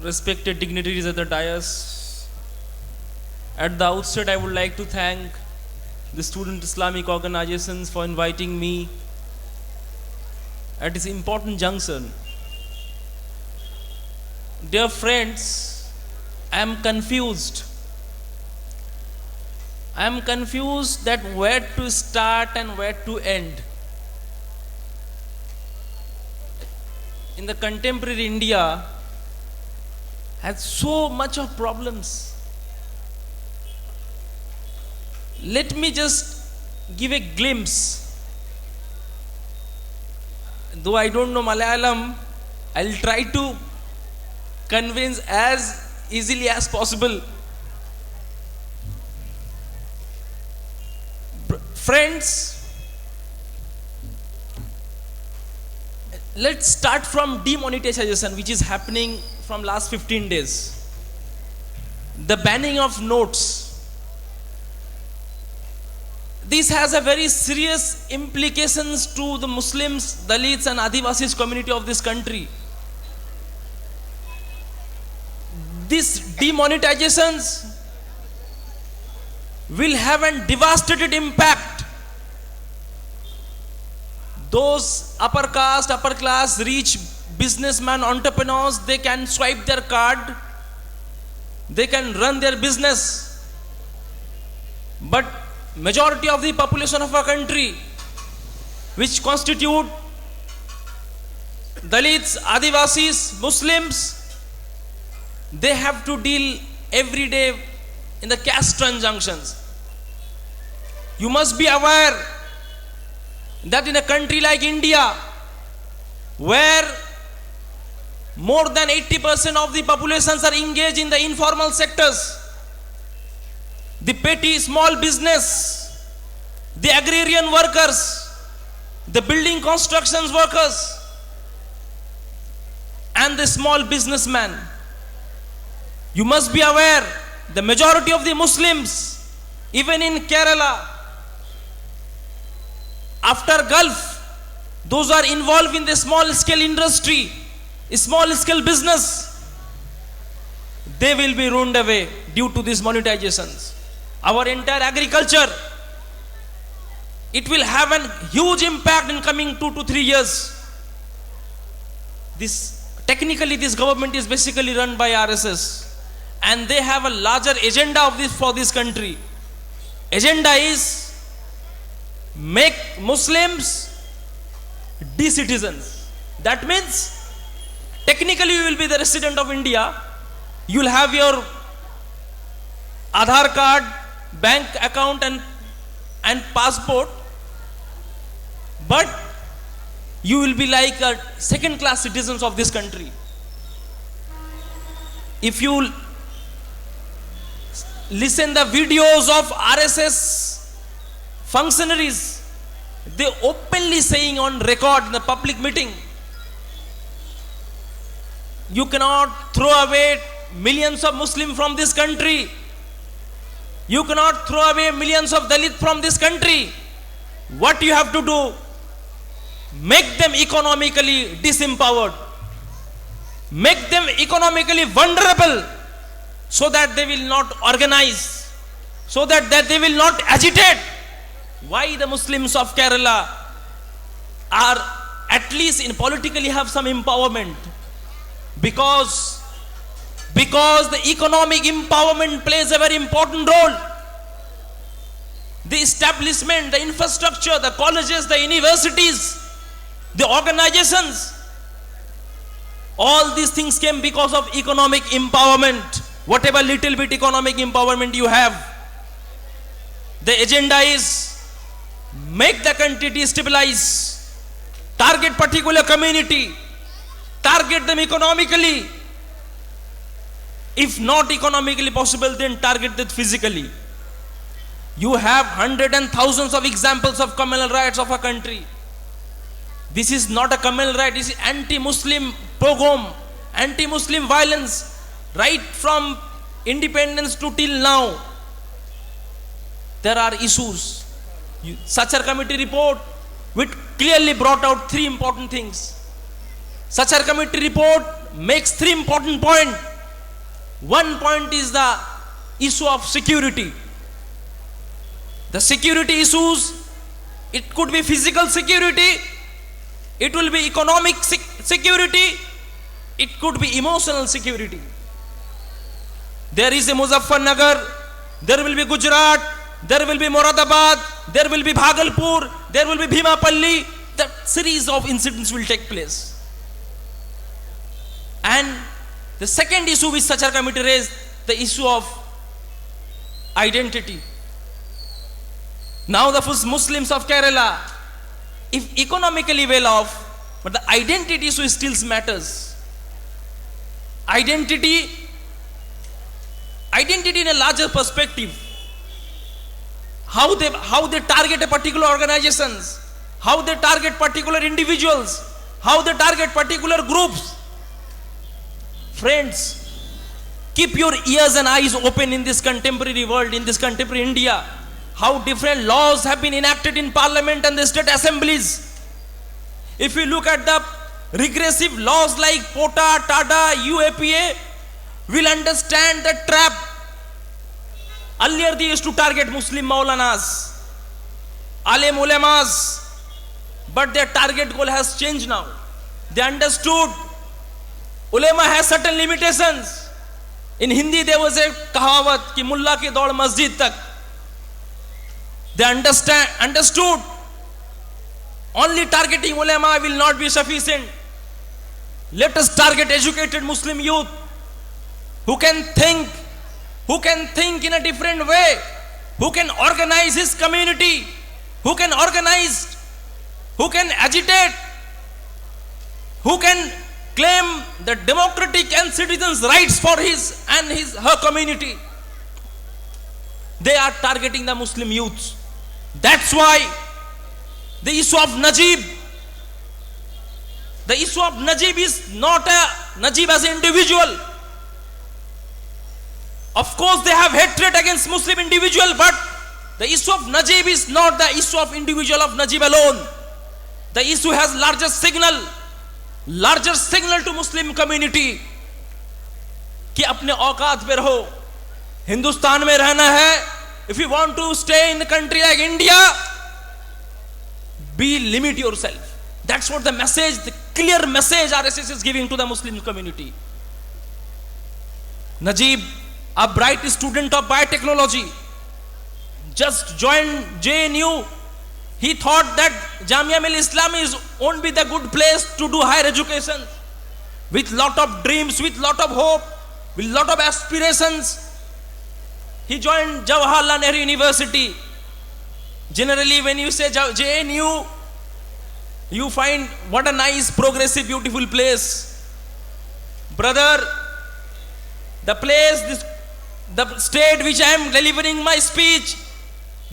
respected dignitaries at the dais. At the outset, I would like to thank the student Islamic organizations for inviting me at this important junction. Dear friends, I am confused. I am confused that where to start and where to end. In the contemporary India has so much of problems. Let me just give a glimpse. Though I don't know Malayalam, I'll try to convince as easily as possible. Friends, let's start from demonetization, which is happening from last 15 days. The banning of notes. This has a very serious implications to the Muslims, Dalits and Adivasis community of this country. These demonetizations will have a devastating impact. Those upper caste, upper class, rich businessmen, entrepreneurs, they can swipe their card, they can run their business. But majority of the population of our country, which constitute Dalits, Adivasis, Muslims, they have to deal every day in the cash transactions. You must be aware that in a country like India, where more than 80% of the populations are engaged in the informal sectors, the petty small business, the agrarian workers, the building constructions workers, and the small businessmen. You must be aware the majority of the Muslims, even in Kerala, after Gulf, those are involved in the small scale industry, small scale business, they will be ruined away due to these monetizations. Our entire agriculture, it will have a huge impact in coming 2 to 3 years. Technically this government is basically run by RSS, and they have a larger agenda of this for this country. Agenda is make Muslims de-citizens. That means technically you will be the resident of India, you will have your Aadhaar card, bank account and passport, but you will be like a second class citizens of this country. If you listen the videos of RSS functionaries, they openly saying on record in the public meeting, you cannot throw away millions of Muslims from this country. You cannot throw away millions of Dalits from this country. What you have to do? Make them economically disempowered. Make them economically vulnerable, so that they will not organize, so that they will not agitate. Why the Muslims of Kerala are at least in politically have some empowerment? Because the economic empowerment plays a very important role. The establishment, the infrastructure, the colleges, the universities, the organizations, all these things came because of economic empowerment. Whatever little bit economic empowerment you have, the agenda is make the country destabilize, target particular community, target them economically. If not economically possible, then target them physically. You have hundreds and thousands of examples of communal riots of a country. This is not a communal riot, this is anti-Muslim pogrom, anti-Muslim violence, right from independence to till now. There are issues. Sachar committee report, which clearly brought out 3 important things. Sachar committee report makes 3 important points. One point is the issue of security. The security issues, it could be physical security, it will be economic security, it could be emotional security. There is a Muzaffarnagar, there will be Gujarat, there will be Moradabad, there will be Bhagalpur, there will be Bhimapalli. The series of incidents will take place. And the second issue which Sachar committee raised, the issue of identity. Now the Muslims of Kerala, if economically well off, but the identity issue still matters. Identity in a larger perspective. How they target a particular organizations, how they target particular individuals, how they target particular groups. Friends, keep your ears and eyes open in this contemporary world, in this contemporary India. How different laws have been enacted in parliament and the state assemblies. If you look at the regressive laws like POTA, TADA, UAPA, we'll understand the trap. Earlier they used to target Muslim Maulanas, Alim Ulemas, but their target goal has changed now. They understood Ulema has certain limitations. In Hindi there was a kahawat ki mulla ki daud masjid tak. They understood only targeting ulema will not be sufficient. Let us target educated Muslim youth who can think in a different way, who can organize his community, who can organize, who can agitate, who can claim the democratic and citizens' rights for his and her community. They are targeting the Muslim youths. That's why the issue of Najib is not a Najib as an individual. Of course they have hatred against Muslim individual, but the issue of Najib is not the issue of individual of Najib alone. The issue has larger signal to Muslim community कि अपने औकात पे रहो, हिंदुस्तान में रहना है. If you want to stay in a country like India, limit yourself. That's what the message, the clear message RSS is giving to the Muslim community. Najib, a bright student of biotechnology, just joined JNU. He thought that Jamia Millia Islamia won't be the good place to do higher education. With lot of dreams, with lot of hope, with lot of aspirations, he joined Jawaharlal Nehru University. Generally, when you say JNU, you find what a nice, progressive, beautiful place. Brother, the place, the state which I am delivering my speech,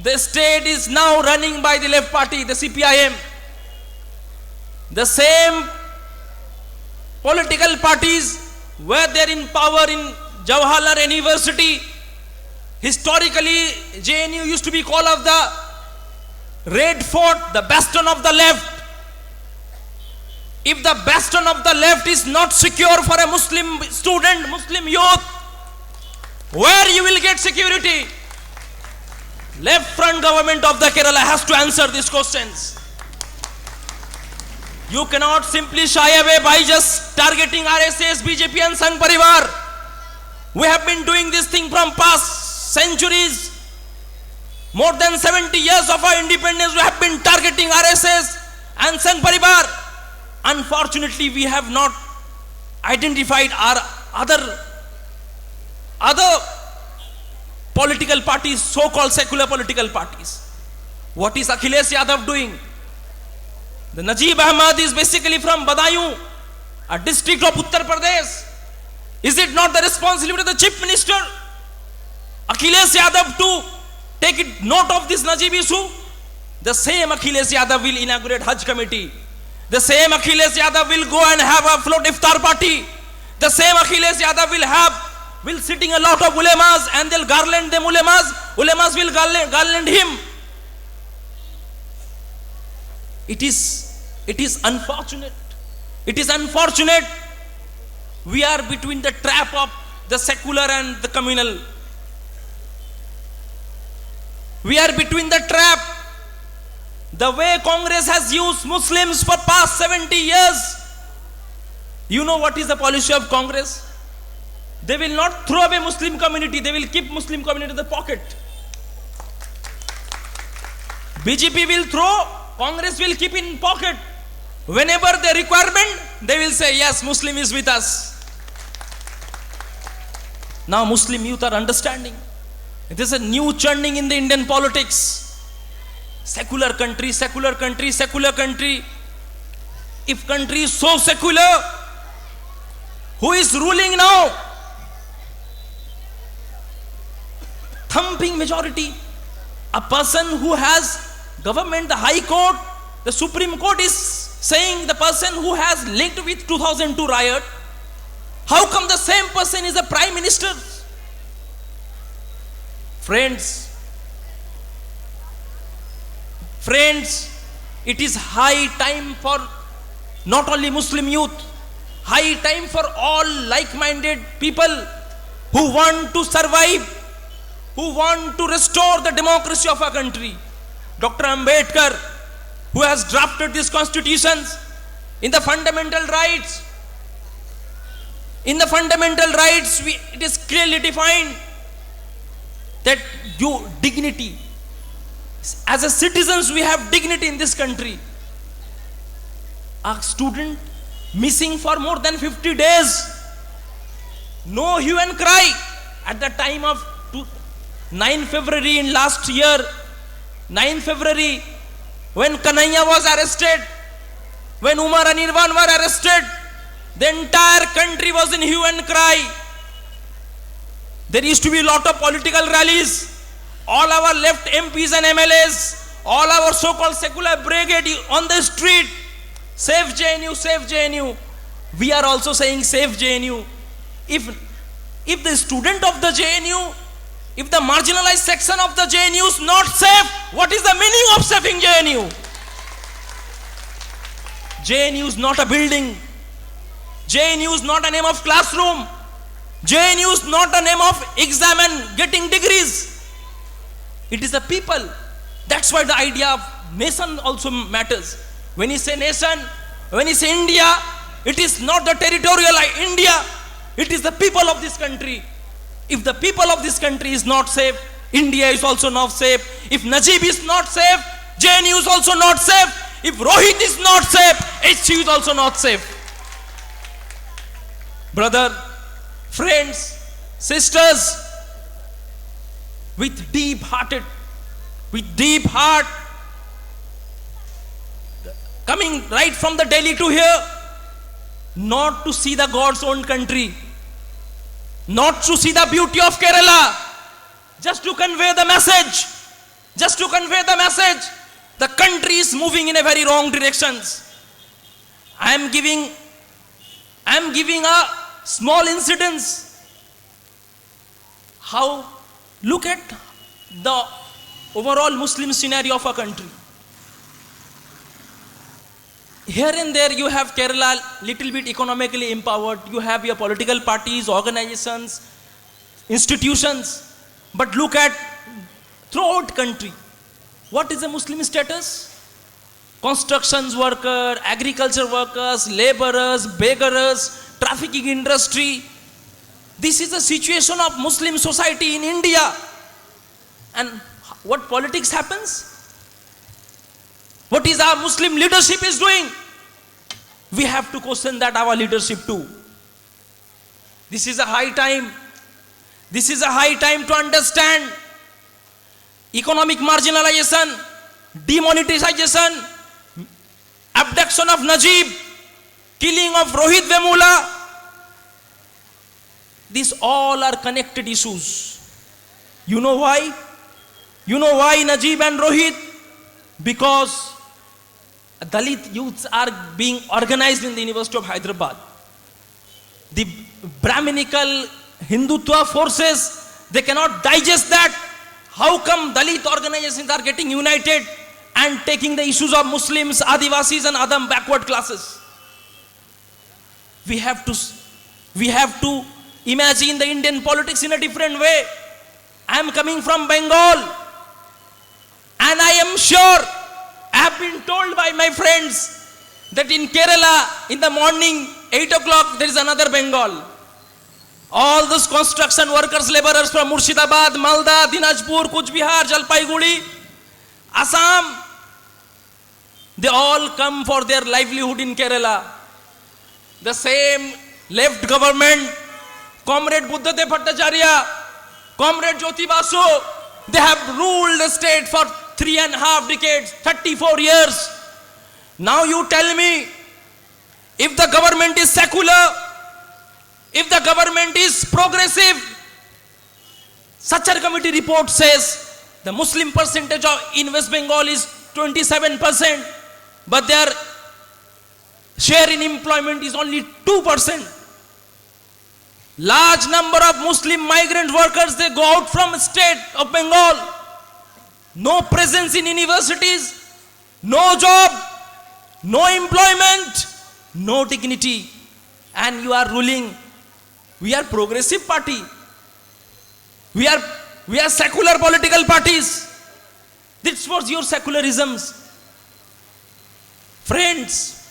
the state is now running by the left party, the CPIM. The same political parties were there in power in Jawaharlal University. Historically, JNU used to be called of the Red Fort, the bastion of the left. If the bastion of the left is not secure for a Muslim student, Muslim youth, where you will get security? Left front government of the Kerala has to answer these questions. You cannot simply shy away by just targeting RSS, BJP and Sangh Parivar. We have been doing this thing from past centuries. More than 70 years of our independence, we have been targeting RSS and Sangh Parivar. Unfortunately, we have not identified our other political parties, so-called secular political parties. What is Akhilesh Yadav doing? The Najib Ahmad is basically from Badaयूं, a district of Uttar Pradesh. Is it not the responsibility of the Chief Minister, Akhilesh Yadav, to take note of this Najib issue? The same Akhilesh Yadav will inaugurate Hajj committee. The same Akhilesh Yadav will go and have a float iftar party. The same Akhilesh Yadav will sitting a lot of ulemas and they'll garland them ulemas. Ulemas will garland him. It is unfortunate. It is unfortunate. We are between the trap of the secular and the communal. We are between the trap. The way Congress has used Muslims for past 70 years. You know what is the policy of Congress? They will not throw away Muslim community. They will keep Muslim community in the pocket. BJP will throw, Congress will keep in pocket. Whenever the requirement, they will say, yes, Muslim is with us. Now Muslim youth are understanding. It is a new churning in the Indian politics. Secular country, secular country, secular country. If country is so secular, who is ruling now? Thumping majority. A person who has government, the High Court, the Supreme Court is saying the person who has linked with 2002 riot. How come the same person is a Prime Minister? Friends, it is high time for not only Muslim youth, high time for all like-minded people who want to survive, who want to restore the democracy of our country. Dr. Ambedkar, who has drafted these constitutions, in the fundamental rights, it is clearly defined that dignity. As a citizens, we have dignity in this country. A student missing for more than 50 days, no hue and cry. At the time of 9 February in last year, 9 February, when Kanhaiya was arrested, when Umar and Irfan were arrested, the entire country was in hue and cry. There used to be a lot of political rallies. All our left MPs and MLAs, all our so-called secular brigade on the street, save JNU, save JNU. We are also saying save JNU. If the student of the JNU, if the marginalized section of the JNU is not safe, what is the meaning of saving JNU? JNU is not a building. JNU is not a name of classroom. JNU is not a name of exam and getting degrees. It is the people. That's why the idea of nation also matters. When you say nation, when you say India, it is not the territorial India. It is the people of this country. If the people of this country is not safe, India is also not safe. If Najib is not safe, JNU is also not safe. If Rohit is not safe, HU is also not safe. Brother, friends, sisters, with deep heart, coming right from the Delhi to here, not to see the God's own country, not to see the beauty of Kerala, just to convey the message, the country is moving in a very wrong directions. I am giving a small incidents. Look at the overall Muslim scenario of our country. Here and there you have Kerala little bit economically empowered. You have your political parties, organizations, institutions. But look at throughout country. What is the Muslim status? Constructions worker, agriculture workers, laborers, beggars, trafficking industry. This is the situation of Muslim society in India. And what politics happens? What is our Muslim leadership is doing? We have to question that our leadership too. This is a high time. This is a high time to understand economic marginalization, demonetization, abduction of Najib, killing of Rohit Vemula. These all are connected issues. You know why? You know why Najib and Rohit? Because Dalit youths are being organized in the University of Hyderabad. The Brahminical Hindutva forces, they cannot digest that. How come Dalit organizations are getting united and taking the issues of Muslims, Adivasis and other backward classes? We have to imagine the Indian politics in a different way. I am coming from Bengal, and I am sure, I have been told by my friends that in Kerala, in the morning, 8 o'clock, there is another Bengal. All those construction workers, laborers from Murshidabad, Malda, Dinajpur, Kuch Bihar, Jalpaiguri, Assam, they all come for their livelihood in Kerala. The same left government, Comrade Buddhadev Bhattacharya, Comrade Jyoti Basu, they have ruled the state for 3.5 decades, 34 years. Now you tell me, if the government is secular, if the government is progressive, Sachar committee report says the Muslim percentage in West Bengal is 27%, but their share in employment is only 2%. Large number of Muslim migrant workers, they go out from state of Bengal. No presence in universities, no job, no employment, no dignity. And you are ruling. We are progressive party. We are secular political parties. This was your secularisms. Friends,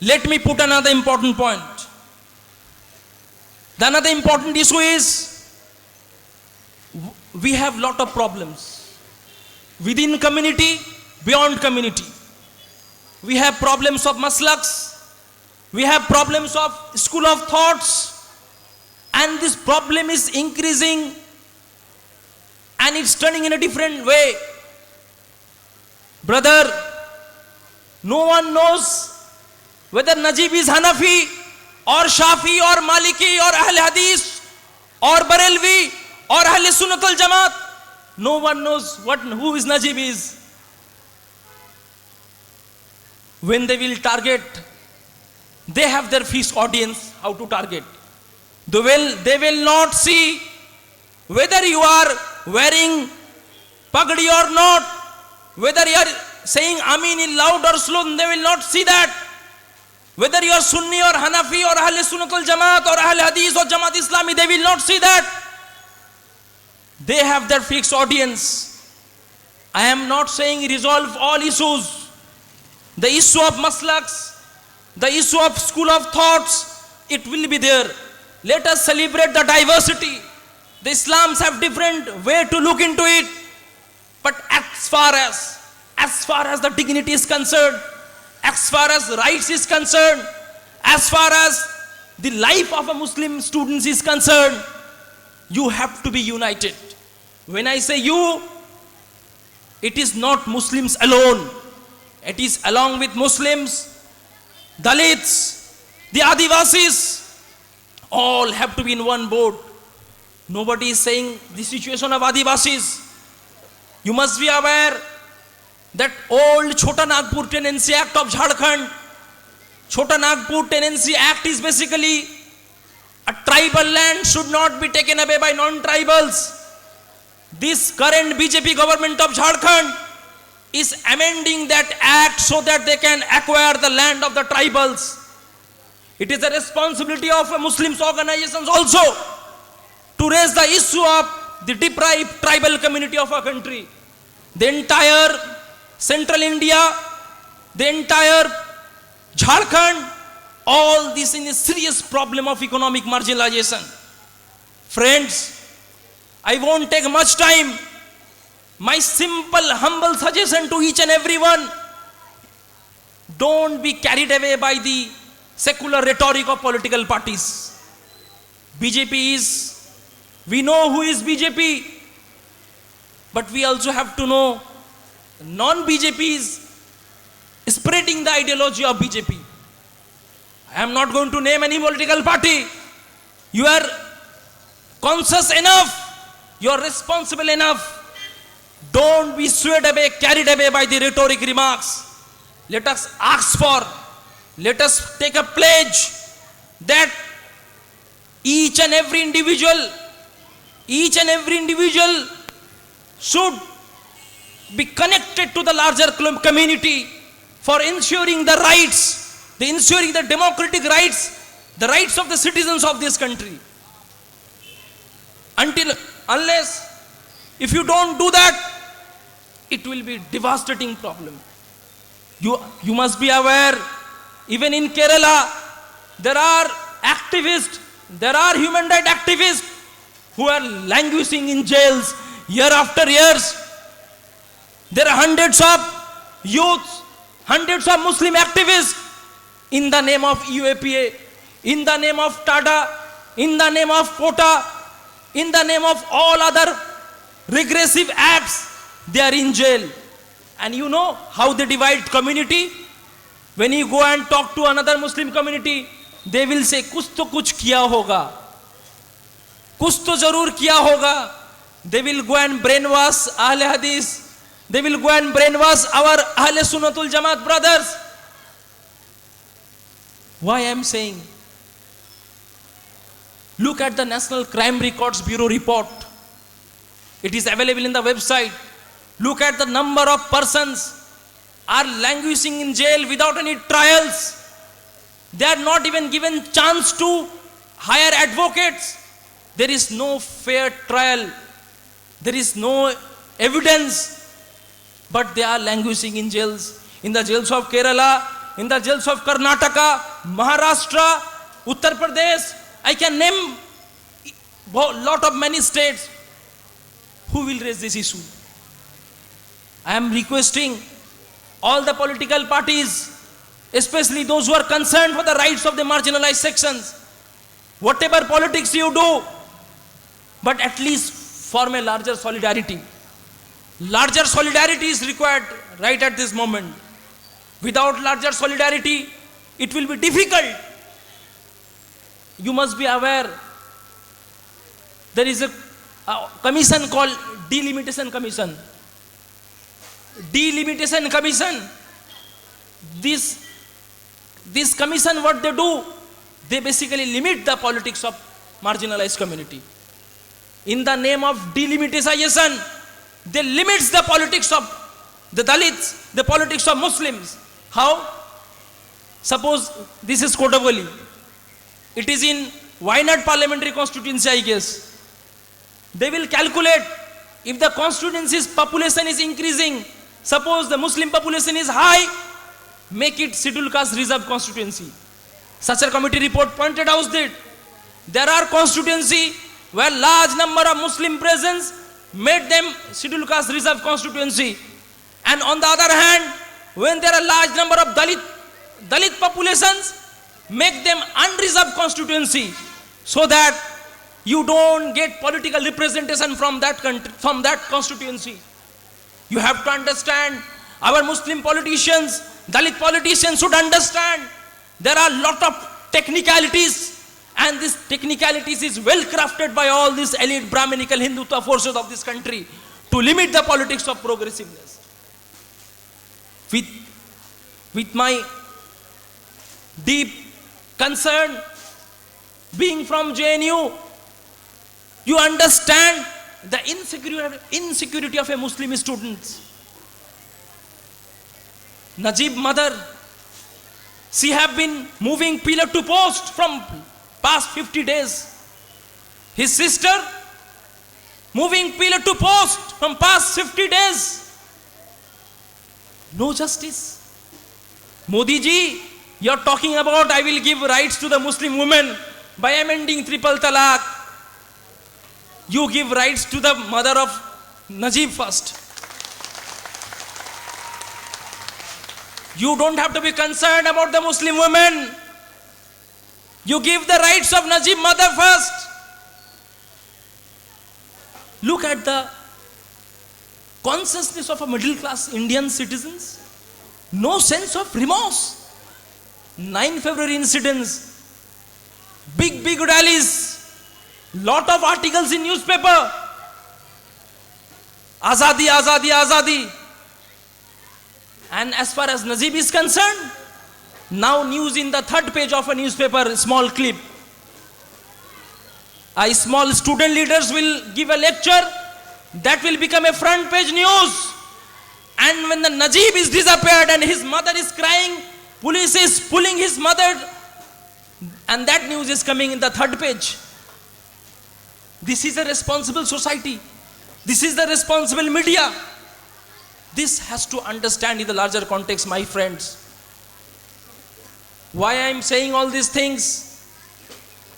let me put another important point. The another important issue is, we have lot of problems within community, beyond community. We have problems of maslaks, we have problems of school of thoughts, and this problem is increasing and it's turning in a different way. Brother, no one knows whether Najib is Hanafi or Shafi or Maliki or Ahl Hadith or Barelvi or Ahl Sunnat al Jamaat. No one knows who is Najib is. When they will target, they have their fixed audience how to target. They will not see whether you are wearing pagdi or not, whether you are saying Amin in loud or slow, they will not see that. Whether you are Sunni or Hanafi or Ahl Sunnat al Jamaat or Ahl Hadith or Jamaat Islami, they will not see that. They have their fixed audience. I am not saying resolve all issues. The issue of maslaks, the issue of school of thoughts, it will be there. Let us celebrate the diversity. The Islams have different way to look into it. But as far as the dignity is concerned, as far as rights is concerned, as far as the life of a Muslim student is concerned, you have to be united. When I say you, it is not Muslims alone. It is along with Muslims, Dalits, the Adivasis, all have to be in one boat. Nobody is saying the situation of Adivasis. You must be aware that old Chota Nagpur Tenancy Act of Jharkhand, Chota Nagpur Tenancy Act is basically a tribal land should not be taken away by non-tribals. This current BJP government of Jharkhand is amending that act so that they can acquire the land of the tribals. It is the responsibility of Muslims organizations also to raise the issue of the deprived tribal community of our country. The entire central India, the entire Jharkhand, all this in a serious problem of economic marginalization. Friends, I won't take much time. My simple, humble suggestion to each and everyone, don't be carried away by the secular rhetoric of political parties. BJP is, we know who is BJP, but we also have to know non-BJP is spreading the ideology of BJP. I am not going to name any political party. You are conscious enough, you are responsible enough. Don't be swayed away, carried away by the rhetoric remarks. Let us ask for, let us take a pledge that each and every individual should be connected to the larger community for ensuring the rights, ensuring the democratic rights, the rights of the citizens of this country. Unless, if you don't do that, it will be devastating problem. You must be aware, even in Kerala, there are activists, there are human rights activists who are languishing in jails year after years. There are hundreds of youths, hundreds of Muslim activists in the name of UAPA, in the name of TADA, in the name of quota, in the name of all other regressive acts, they are in jail. And you know how they divide community? When you go and talk to another Muslim community, they will say, kuch to kuch kiya hoga. Kuch to zarur kiya hoga. They will go and brainwash Ahle Hadith. They will go and brainwash our Ahle Sunnatul Jamaat brothers. Why I am saying? Look at the National Crime Records Bureau report. It is available in the website. Look at the number of persons are languishing in jail without any trials. They are not even given chance to hire advocates. There is no fair trial. There is no evidence. But they are languishing in jails. In the jails of Kerala, in the jails of Karnataka, Maharashtra, Uttar Pradesh. I can name lot of many states. Who will raise this issue? I am requesting all the political parties, especially those who are concerned for the rights of the marginalized sections, whatever politics you do, but at least form a larger solidarity. Larger solidarity is required right at this moment. Without larger solidarity, it will be difficult. You must be aware, there is a commission called Delimitation Commission. Delimitation Commission. This commission, what they do, they basically limit the politics of marginalized community. In the name of delimitation, they limit the politics of the Dalits, the politics of Muslims. How? Suppose this is Kotavali. It is in Wayanad parliamentary constituency, I guess. They will calculate if the constituency's population is increasing. Suppose the Muslim population is high, make it scheduled caste reserve constituency. Such a committee report pointed out that there are constituency where large number of Muslim presence made them scheduled caste reserve constituency. And on the other hand, when there are large number of Dalit populations, make them unreserved constituency, so that you don't get political representation from that country, from that constituency. You have to understand, our Muslim politicians, Dalit politicians should understand there are a lot of technicalities, and this technicalities is well crafted by all these elite Brahminical Hindutva forces of this country to limit the politics of progressiveness. With my deep concern, being from JNU, you understand the insecurity of a Muslim student. Najib mother, she have been moving pillar to post from past 50 days. His sister, moving pillar to post from past 50 days. No justice. Modi ji, you are talking about I will give rights to the Muslim women by amending triple talaq. You give rights to the mother of Najib first. You don't have to be concerned about the Muslim women. You give the rights of Najib mother first. Look at the consciousness of a middle class Indian citizens. No sense of remorse. 9 February incidents, big rallies, lot of articles in newspaper. Azadi, Azadi, Azadi. And as far as Najib is concerned, now news in the 3rd page of a newspaper, small clip. A small student leaders will give a lecture that will become a front page news. And when the Najib is disappeared and his mother is crying, police is pulling his mother and that news is coming in the third page. This is a responsible society. This is the responsible media. This has to understand in the larger context, my friends. Why I am saying all these things?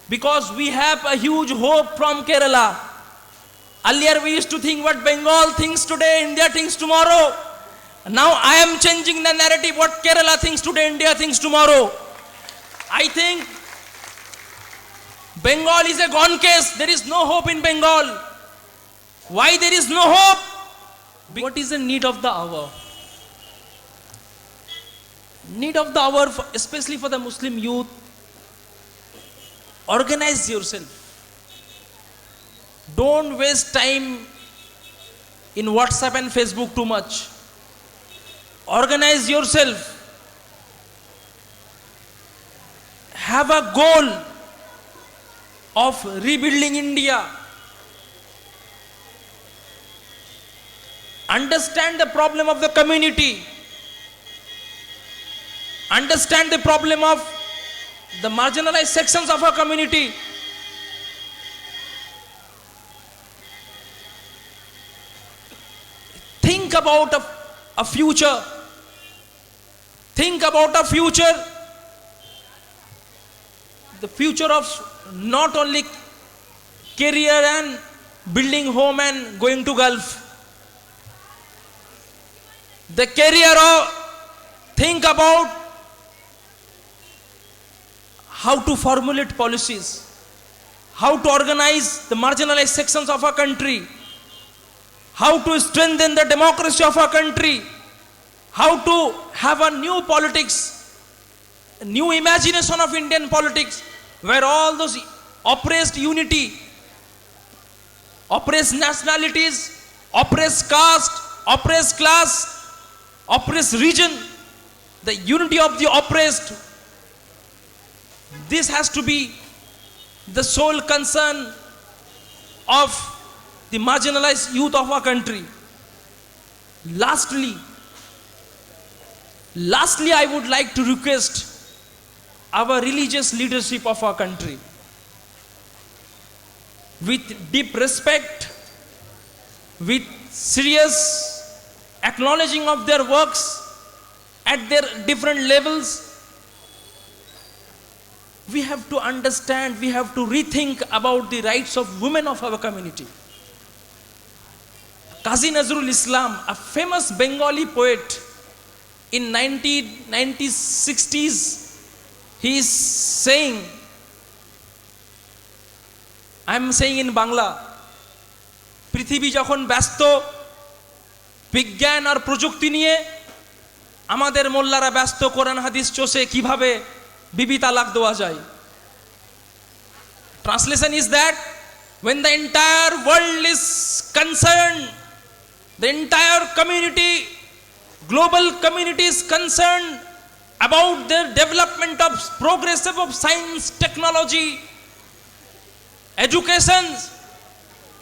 Because we have a huge hope from Kerala. Earlier we used to think what Bengal thinks today, India thinks tomorrow. Now I am changing the narrative. What Kerala thinks today, India thinks tomorrow. I think Bengal is a gone case. There is no hope in Bengal. Why there is no hope? What is the need of the hour? Need of the hour, especially for the Muslim youth. Organize yourself. Don't waste time in WhatsApp and Facebook too much. Organize yourself. Have a goal of rebuilding India. Understand the problem of the community. Understand the problem of the marginalized sections of our community. Think about a future. Think about a future. The future of not only career and building home and going to Gulf. The career of, think about how to formulate policies, how to organize the marginalized sections of our country, how to strengthen the democracy of our country, how to have a new politics, a new imagination of Indian politics, where all those oppressed unity, oppressed nationalities, oppressed caste, oppressed class, oppressed region, the unity of the oppressed, this has to be the sole concern of the marginalized youth of our country. Lastly, I would like to request our religious leadership of our country, with deep respect, with serious acknowledging of their works at their different levels, we have to understand, we have to rethink about the rights of women of our community. Qazi Nazrul Islam, a famous Bengali poet in 1960s, he is saying, I am saying in Bangla, পৃথিবী যখন ব্যস্ত বিজ্ঞান আর প্রযুক্তি নিয়ে, আমাদের মোল্লারা ব্যস্ত কোরআন হাদিস চষে কিভাবে বিবি তালাক দেওয়া যায়। Translation is that when the entire world is concerned, the entire community, global community is concerned about the development of progressive of science, technology, education,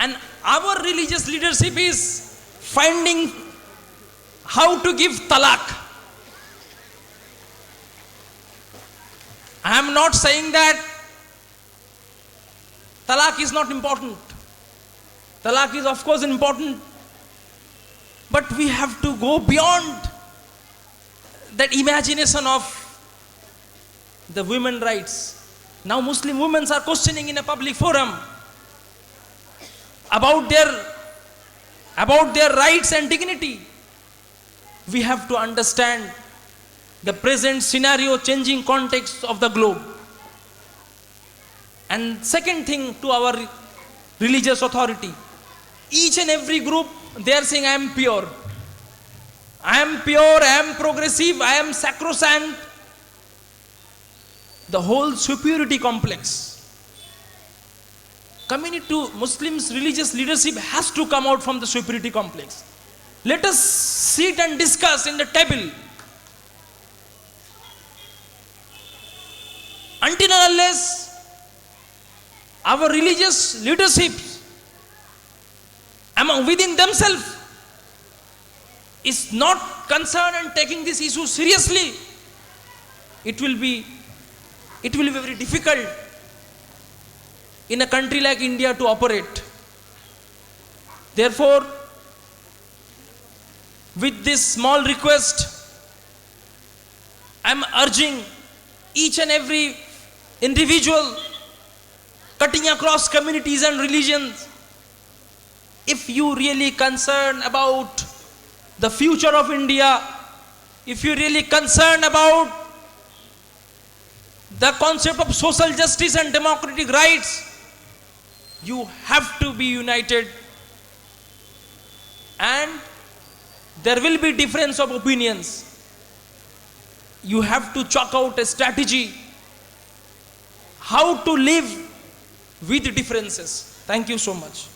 and our religious leadership is finding how to give talak. I am not saying that talak is not important. Talak is of course important, but we have to go beyond that imagination of the women rights. Now Muslim women are questioning in a public forum about their rights and dignity. We have to understand the present scenario, changing context of the globe. And second thing, to our religious authority, each and every group, they are saying I am pure, I am pure, I am progressive, I am sacrosanct. The whole superiority complex coming to Muslims religious leadership has to come out from the superiority complex. Let us sit and discuss in the table. Until and unless our religious leadership among within themselves is not concerned and taking this issue seriously, it will be it will be very difficult in a country like India to operate. Therefore, with this small request, I am urging each and every individual cutting across communities and religions, if you really concerned about the future of India, if you really concerned about the concept of social justice and democratic rights, you have to be united. And there will be difference of opinions. You have to chalk out a strategy how to live with differences. Thank you so much.